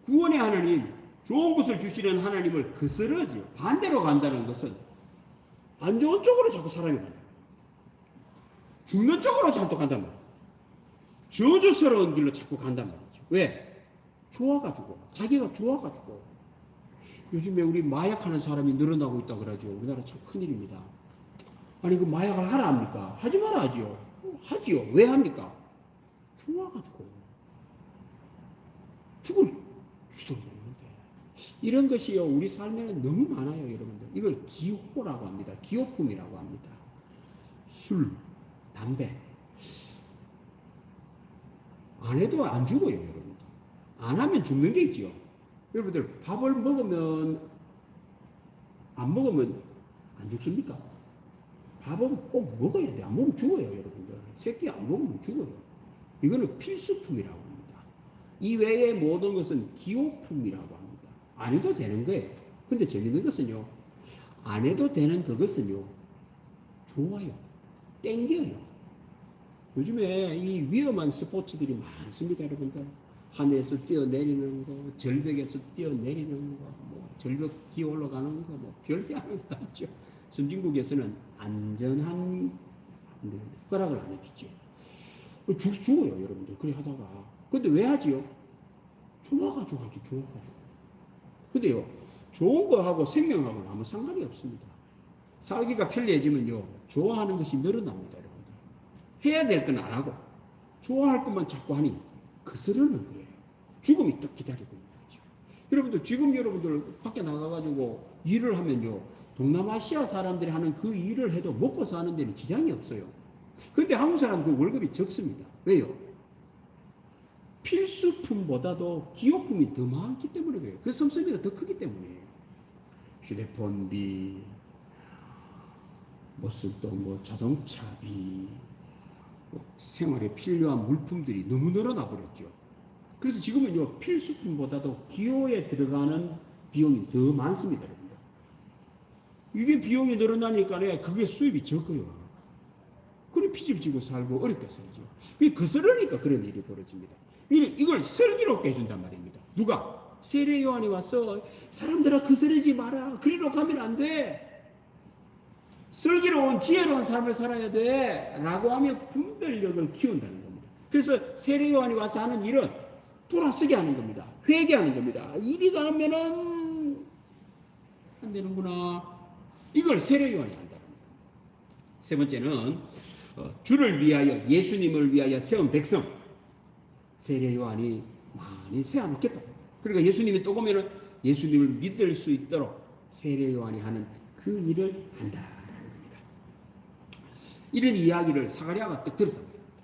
구원의 하나님, 좋은 것을 주시는 하나님을 거스르지 반대로 간다는 것은 안 좋은 쪽으로 자꾸 사람이 간다. 죽는 쪽으로 자꾸 간단 말이에요. 저주스러운 길로 자꾸 간단 말이죠. 왜? 좋아가지고, 자기가 좋아가지고. 요즘에 우리 마약하는 사람이 늘어나고 있다고 그러죠. 우리나라 참 큰일입니다. 아니, 그 마약을 하라 합니까? 하지 마라 하지요. 하지요. 왜 합니까? 좋아가지고. 죽을 수도 없는데. 이런 것이요, 우리 삶에는 너무 많아요, 여러분들. 이걸 기호라고 합니다. 기호품이라고 합니다. 술, 담배. 안 해도 안 죽어요, 여러분들. 안 하면 죽는 게 있지요. 여러분들, 밥을 먹으면, 안 먹으면 안 죽습니까? 밥은 꼭 먹어야 돼. 안 먹으면 죽어요, 여러분들. 새끼 안 먹으면 죽어요. 이거는 필수품이라고 합니다. 이 외의 모든 것은 기호품이라고 합니다. 안 해도 되는 거예요. 근데 재밌는 것은요, 안 해도 되는 그것은요, 좋아요. 땡겨요. 요즘에 이 위험한 스포츠들이 많습니다, 여러분들. 하늘에서 뛰어내리는 거, 절벽에서 뛰어내리는 거, 뭐 절벽 기어 올라가는 거, 뭐 별게 하는 거 있죠. 선진국에서는 안전한 허락을 안 해주죠. 죽어요, 여러분들. 그래 하다가. 근데 왜 하지요? 좋아가지고 하지, 좋아가지고. 근데요, 좋은 거하고 생명하고는 아무 상관이 없습니다. 살기가 편리해지면요, 좋아하는 것이 늘어납니다, 여러분들. 해야 될 건 안 하고, 좋아할 것만 자꾸 하니, 거스르는 거예요. 죽음이 딱 기다리고 있는 거죠. 여러분들, 지금 여러분들 밖에 나가가지고 일을 하면요, 동남아시아 사람들이 하는 그 일을 해도 먹고 사는 데는 지장이 없어요. 근데 한국 사람 그 월급이 적습니다. 왜요? 필수품보다도 기호품이 더 많기 때문에 그래요. 그 섭섭이가 더 크기 때문이에요. 휴대폰비, 무슨 또 뭐 자동차비, 생활에 필요한 물품들이 너무 늘어나 버렸죠. 그래서 지금은요, 필수품보다도 기호에 들어가는 비용이 더 많습니다, 여러분들. 이게 비용이 늘어나니까 그게 수입이 적어요. 그래 피집 지고 살고 어렵게 살죠. 그게 거스르니까 그런 일이 벌어집니다. 이걸 슬기롭게 해준단 말입니다. 누가? 세례 요한이 와서 사람들아 거스르지 마라. 그리로 가면 안 돼. 슬기로운 지혜로운 삶을 살아야 돼 라고 하며 분별력을 키운다는 겁니다. 그래서 세례 요한이 와서 하는 일은 돌아서게 하는 겁니다. 회개하는 겁니다. 이리 가면은 안 되는구나. 이걸 세례 요한이 한다는 겁니다. 세 번째는 주를 위하여, 예수님을 위하여 세운 백성, 세례 요한이 많이 세워놓겠다. 그러니까 예수님이 또 오면은 예수님을 믿을 수 있도록 세례 요한이 하는 그 일을 한다. 이런 이야기를 사가랴가 딱 들었단 말입니다.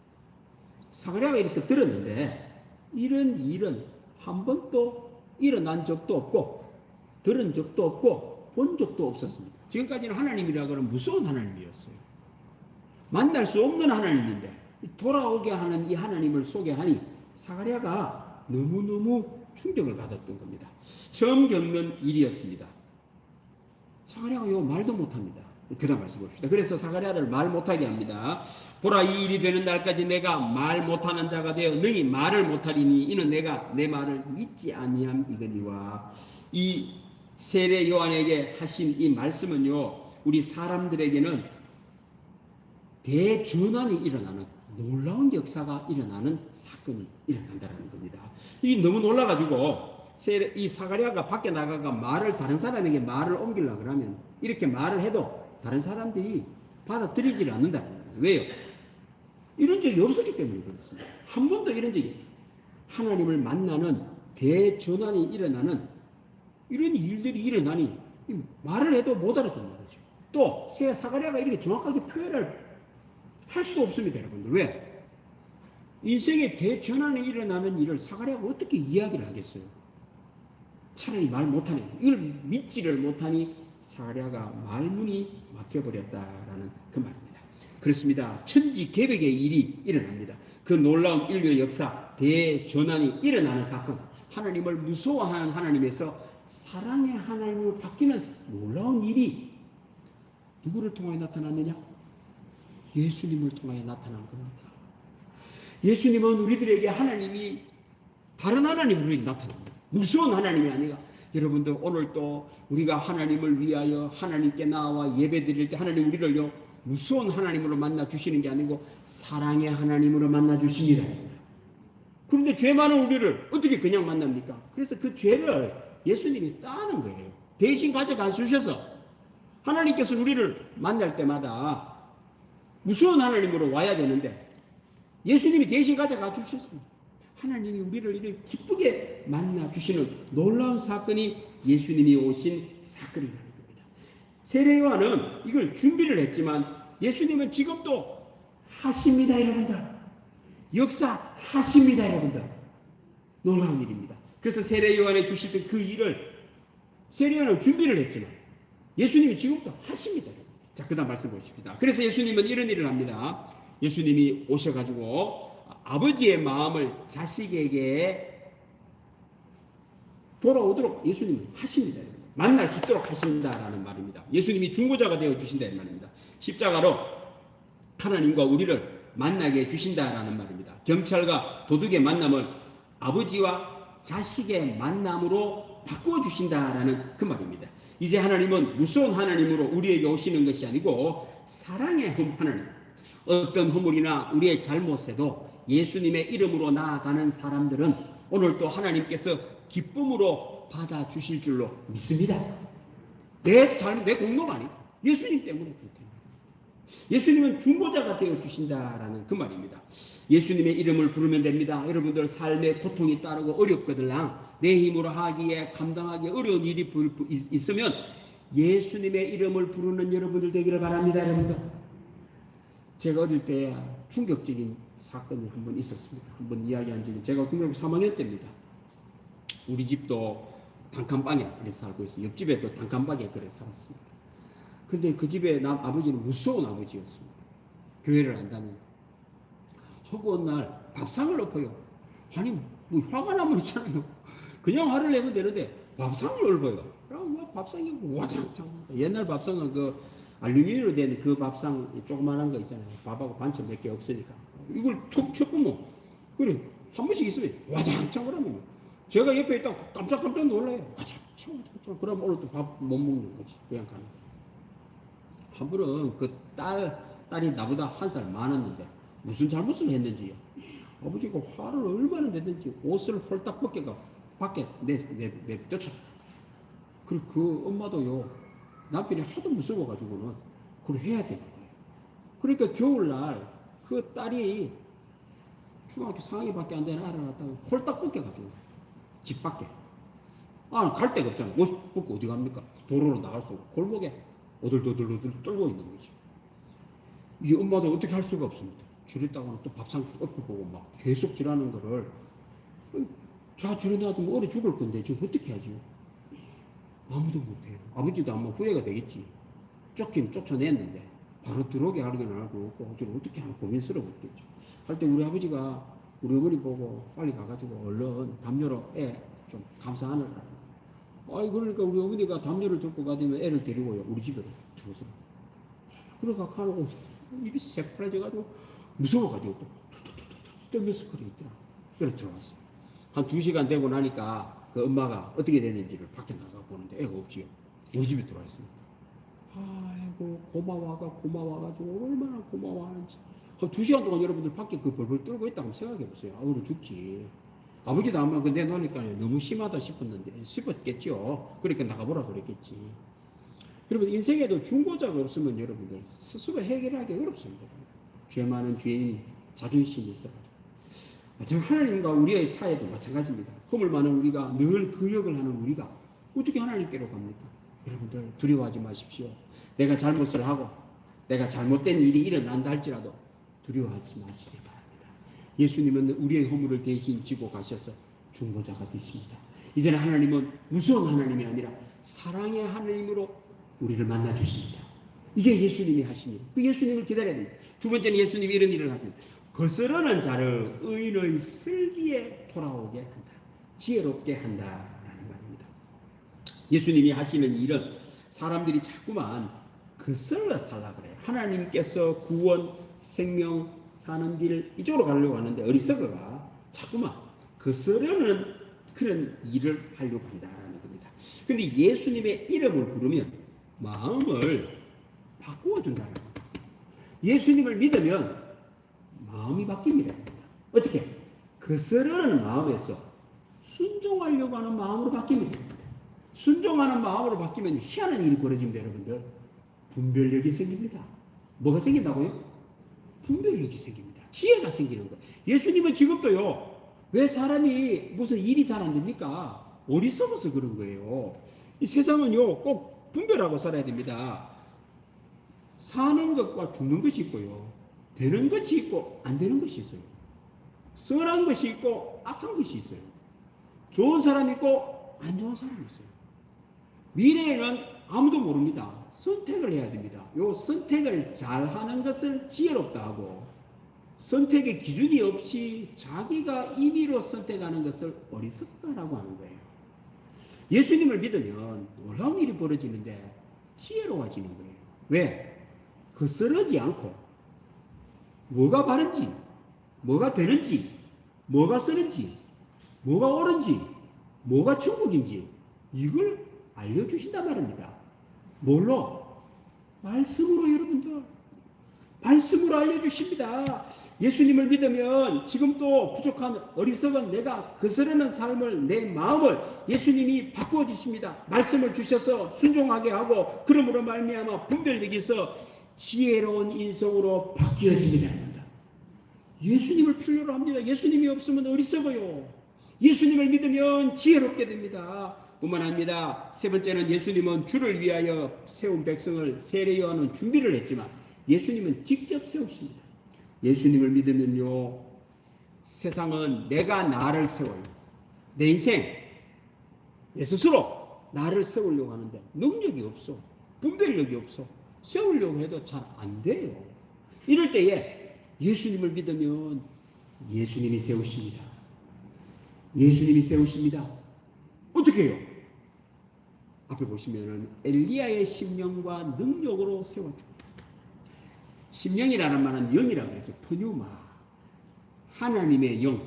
사가랴가 이렇게 딱 들었는데 이런 일은 한 번도 일어난 적도 없고 들은 적도 없고 본 적도 없었습니다. 지금까지는 하나님이라고 하는 무서운 하나님이었어요. 만날 수 없는 하나님인데 돌아오게 하는 이 하나님을 소개하니 사가랴가 너무너무 충격을 받았던 겁니다. 처음 겪는 일이었습니다. 사가랴가 말도 못합니다. 그 다음 말씀 봅시다. 그래서 사가랴를 말 못하게 합니다. 보라, 이 일이 되는 날까지 내가 말 못하는 자가 되어 너희 말을 못하리니 이는 내가 내 말을 믿지 아니함 이거니와. 이 세례 요한에게 하신 이 말씀은요, 우리 사람들에게는 대전환이 일어나는 놀라운 역사가 일어나는 사건이 일어난다는 겁니다. 이 너무 놀라가지고 이 사가랴가 밖에 나가가 말을 다른 사람에게 말을 옮기려고 하면 이렇게 말을 해도 다른 사람들이 받아들이지를 않는다는 거예요. 왜요? 이런 적이 없었기 때문에 그렇습니다. 한 번도 이런 적이 하나님을 만나는 대전환이 일어나는 이런 일들이 일어나니 말을 해도 못 알아듣는 거죠. 또 사가랴가 이렇게 정확하게 표현을 할 수도 없습니다, 여러분들. 왜? 인생의 대전환이 일어나는 일을 사가랴가 어떻게 이야기를 하겠어요? 차라리 말 못하네. 이걸 믿지를 못하니 사가랴가 말문이 막혀버렸다라는 그 말입니다. 그렇습니다. 천지개벽의 일이 일어납니다. 그 놀라운 인류의 역사, 대전환이 일어나는 사건, 하나님을 무서워하는 하나님에서 사랑의 하나님으로 바뀌는 놀라운 일이 누구를 통하여 나타났느냐? 예수님을 통하여 나타난 겁니다. 예수님은 우리들에게 하나님이 다른 하나님으로 나타납니다. 무서운 하나님이 아니라 여러분들 오늘 또 우리가 하나님을 위하여 하나님께 나와 예배드릴 때 하나님 우리를요 무서운 하나님으로 만나 주시는 게 아니고 사랑의 하나님으로 만나 주십니다. 그런데 죄 많은 우리를 어떻게 그냥 만납니까? 그래서 그 죄를 예수님이 따는 거예요. 대신 가져가 주셔서 하나님께서 우리를 만날 때마다 무서운 하나님으로 와야 되는데 예수님이 대신 가져가 주셨습니다. 하나님이 우리를 이렇게 기쁘게 만나 주시는 놀라운 사건이 예수님이 오신 사건이라는 겁니다. 세례 요한은 이걸 준비를 했지만 예수님은 지금도 하십니다, 여러분들. 역사하십니다, 여러분들. 놀라운 일입니다. 그래서 세례 요한에 주실 때 그 일을 세례 요한은 준비를 했지만 예수님이 지금도 하십니다. 자, 그 다음 말씀 보십시다. 그래서 예수님은 이런 일을 합니다. 예수님이 오셔가지고 아버지의 마음을 자식에게 돌아오도록 예수님은 하십니다. 만날 수 있도록 하신다라는 말입니다. 예수님이 중보자가 되어 주신다는 말입니다. 십자가로 하나님과 우리를 만나게 해주신다라는 말입니다. 경찰과 도둑의 만남을 아버지와 자식의 만남으로 바꾸어 주신다라는 그 말입니다. 이제 하나님은 무서운 하나님으로 우리에게 오시는 것이 아니고 사랑의 하나님, 어떤 허물이나 우리의 잘못에도 예수님의 이름으로 나아가는 사람들은 오늘 또 하나님께서 기쁨으로 받아주실 줄로 믿습니다. 내 공로가 아니고 예수님 때문에 그렇다. 예수님은 중보자가 되어 주신다라는 그 말입니다. 예수님의 이름을 부르면 됩니다. 여러분들 삶에 고통이 따르고 어렵거든요. 내 힘으로 하기에 감당하기 어려운 일이 있으면 예수님의 이름을 부르는 여러분들 되기를 바랍니다. 여러분들, 제가 어릴 때 충격적인 사건이 한 번 있었습니다. 한 번 이야기한 적은 제가 중학교 3학년 때입니다. 우리 집도 단칸방에 그래서 살고 있어요. 옆집에 또 단칸방에 그래서 살았습니다. 근데 그 집에 아버지는 무서운 아버지였습니다. 교회를 안 다니는. 허구한 날 밥상을 엎어요. 아니 뭐 화가 나면 있잖아요. 그냥 화를 내면 되는데 밥상을 엎어요. 그럼 밥상이 와장창. 옛날 밥상은 그 알루미늄으로 된 그 밥상 조그만한 거 있잖아요. 밥하고 반찬 몇 개 없으니까 이걸 툭 쳐보면 그래 한 번씩 있으면 와장창 그러면 제가 옆에 있다가 깜짝깜짝 놀라요. 와장창. 그럼 오늘 또 밥 못 먹는 거지. 그냥 가는 거. 한 번은 그 딸이 나보다 한 살 많았는데 무슨 잘못을 했는지요. 아버지가 화를 얼마나 냈는지 옷을 홀딱 벗겨가 밖에 내쫓아. 그리고 그 엄마도요, 남편이 하도 무서워가지고는 그걸 해야 되는 거예요. 그러니까 겨울날 그 딸이 중학교 4학년밖에 안 되는 아이를 갖다가 홀딱 벗겨가지고 집 밖에. 갈 데가 없잖아요. 옷 벗고 어디 갑니까? 도로로 나갈 수 없고 골목에 오들오들 떨고 있는 거지. 이 엄마도 어떻게 할 수가 없습니다. 줄였다가는 또 밥상 엎어보고 막 계속 지라는 거를 자 줄여놔두면 얼어 죽을 건데 지금 어떻게 하죠? 아무도 못해요. 아버지도 아마 후회가 되겠지. 쫓긴 쫓아냈는데 바로 들어오게 하려는 알고 없고 지금 어떻게 하나 고민스러웠겠죠. 할 때 우리 아버지가 우리 어머니 보고 빨리 가가지고 얼른 담요로 애 좀 감싸안으라. 그러니까 우리 어머니가 담요를 들고 가더니 애를 데리고요 우리 집으로 들어오더라. 그러가 가고 입이 새파래져가지고 무서워가지고 또 떨면서 그래 있더라. 그래 들어왔어요. 한 2시간 되고 나니까 그 엄마가 어떻게 됐는지를 밖에 나가 보는데 애가 없지요. 우리 집에 들어와 있습니다. 아이고 고마워가지고 얼마나 고마워하는지. 한 2시간 동안 여러분들 밖에 그 벌벌 떨고 있다고 생각해 보세요. 얼어 죽지. 아버지도 아마 그 내놓으니까 너무 심하다 싶었겠죠. 그러니까 나가보라 그랬겠지. 여러분 인생에도 중보자가 없으면 여러분들 스스로 해결하기 어렵습니다. 죄 많은 죄인이 자존심이 있어가지고. 마찬가지 하나님과 우리의 사이도 마찬가지입니다. 허물 많은 우리가 늘 그 역을 하는 우리가 어떻게 하나님께로 갑니까? 여러분들 두려워하지 마십시오. 내가 잘못을 하고 내가 잘못된 일이 일어난다 할지라도 두려워하지 마시기 바랍니다. 예수님은 우리의 허물을 대신 지고 가셔서 중보자가 되십니다. 이제는 하나님은 무서운 하나님이 아니라 사랑의 하나님으로 우리를 만나 주십니다. 이게 예수님이 하신 일. 그 예수님을 기다려야 됩니다. 두 번째는 예수님이 이런 일을 합니다. 거스르는 자를 의인의 슬기에 돌아오게 한다. 지혜롭게 한다라는 말입니다. 예수님이 하시는 일은 사람들이 자꾸만 거슬러 살라 그래요. 하나님께서 구원, 생명, 사는 길 이쪽으로 가려고 하는데 어리석어가 자꾸만 거스르는 그런 일을 하려고 한다라는 겁니다. 근데 예수님의 이름을 부르면 마음을 바꾸어 준다는 겁니다. 예수님을 믿으면 마음이 바뀝니다. 어떻게? 거스르는 마음에서 순종하려고 하는 마음으로 바뀝니다. 순종하는 마음으로 바뀌면 희한한 일이 벌어집니다. 여러분들, 분별력이 생깁니다. 뭐가 생긴다고요? 분별력이 생깁니다. 지혜가 생기는 거예요. 예수님은 지금도요, 왜 사람이 무슨 일이 잘 안 됩니까? 어리석어서 그런 거예요. 이 세상은요, 꼭 분별하고 살아야 됩니다. 사는 것과 죽는 것이 있고요, 되는 것이 있고 안 되는 것이 있어요. 선한 것이 있고 악한 것이 있어요. 좋은 사람이 있고 안 좋은 사람이 있어요. 미래에는 아무도 모릅니다. 선택을 해야 됩니다. 요 선택을 잘하는 것을 지혜롭다 하고, 선택의 기준이 없이 자기가 임의로 선택하는 것을 어리석다라고 하는 거예요. 예수님을 믿으면 놀라운 일이 벌어지는데 지혜로워지는 거예요. 왜? 거스르지 않고 뭐가 바른지, 뭐가 되는지, 뭐가 쓰는지, 뭐가 옳은지, 뭐가 천국인지 이걸 알려주신단 말입니다. 뭘로? 말씀으로. 여러분들, 말씀으로 알려주십니다. 예수님을 믿으면 지금도 부족한 어리석은 내가 거스르는 삶을, 내 마음을 예수님이 바꾸어 주십니다. 말씀을 주셔서 순종하게 하고, 그러므로 말미암아 분별력이 있어 지혜로운 인성으로 바뀌어집니다. 예수님을 필요로 합니다. 예수님이 없으면 어리석어요. 예수님을 믿으면 지혜롭게 됩니다. 뿐만 아니라 세 번째는 예수님은 주를 위하여 세운 백성을 세례요한은 준비를 했지만 예수님은 직접 세우십니다. 예수님을 믿으면요, 세상은 내가 나를 세워요. 내 인생, 내 스스로 나를 세우려고 하는데 능력이 없어. 분별력이 없어. 세우려고 해도 잘 안 돼요. 이럴 때에 예수님을 믿으면 예수님이 세우십니다. 예수님이 세우십니다. 어떻게 해요? 앞에 보시면은 엘리야의 심령과 능력으로 세워줍니다. 심령이라는 말은 영이라고 해서 프뉴마, 하나님의 영,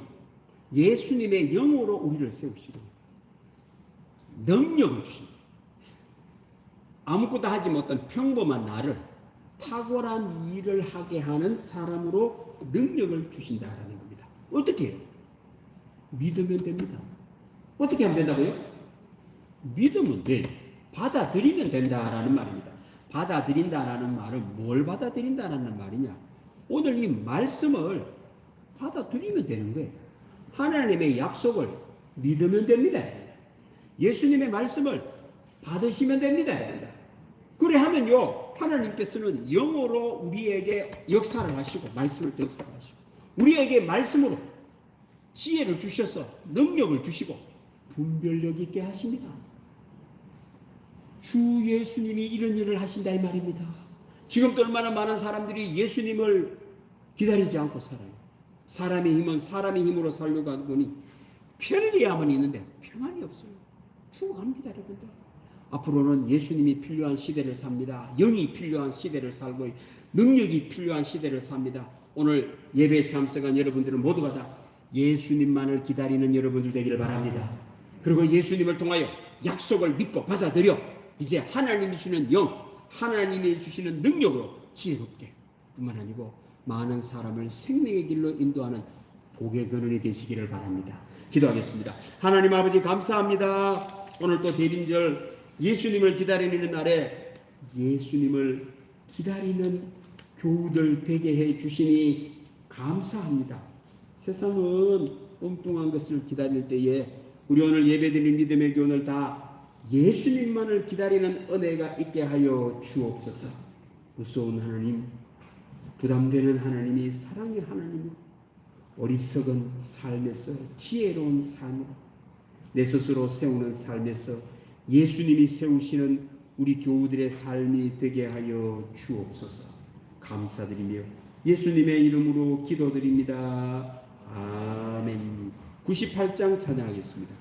예수님의 영으로 우리를 세우시고 능력을 주십니다. 아무것도 하지 못한 평범한 나를 탁월한 일을 하게 하는 사람으로 능력을 주신다라는 겁니다. 어떻게 해요? 믿으면 됩니다. 어떻게 하면 된다고요? 믿으면 돼. 받아들이면 된다라는 말입니다. 받아들인다라는 말은 뭘 받아들인다라는 말이냐? 오늘 이 말씀을 받아들이면 되는 거예요. 하나님의 약속을 믿으면 됩니다. 예수님의 말씀을 받으시면 됩니다. 그래 하면요, 하나님께서는 영으로 우리에게 역사를 하시고, 말씀을 또 역사를 하시고, 우리에게 말씀으로 지혜를 주셔서 능력을 주시고 분별력 있게 하십니다. 주 예수님이 이런 일을 하신다 이 말입니다. 지금도 얼마나 많은 사람들이 예수님을 기다리지 않고 살아요. 사람의 힘은 사람의 힘으로 살려고 하다 보니 편리함은 있는데 평안이 없어요. 죽어갑니다. 여러분들, 앞으로는 예수님이 필요한 시대를 삽니다. 영이 필요한 시대를 살고 능력이 필요한 시대를 삽니다. 오늘 예배에 참석한 여러분들은 모두가 다 예수님만을 기다리는 여러분들 되기를 바랍니다. 그리고 예수님을 통하여 약속을 믿고 받아들여 이제 하나님이 주시는 영, 하나님이 주시는 능력으로 지혜롭게 뿐만 아니고 많은 사람을 생명의 길로 인도하는 복의 근원이 되시기를 바랍니다. 기도하겠습니다. 하나님 아버지 감사합니다. 오늘 또 대림절 예수님을 기다리는 날에 예수님을 기다리는 교우들 되게 해 주시니 감사합니다. 세상은 엉뚱한 것을 기다릴 때에 우리 오늘 예배드린 믿음의 교훈을 다 예수님만을 기다리는 은혜가 있게 하여 주옵소서. 무서운 하나님, 부담되는 하나님이 사랑의 하나님, 어리석은 삶에서 지혜로운 삶으로 내 스스로 세우는 삶에서 예수님이 세우시는 우리 교우들의 삶이 되게 하여 주옵소서. 감사드리며 예수님의 이름으로 기도드립니다. 아멘. 98장 찬양하겠습니다.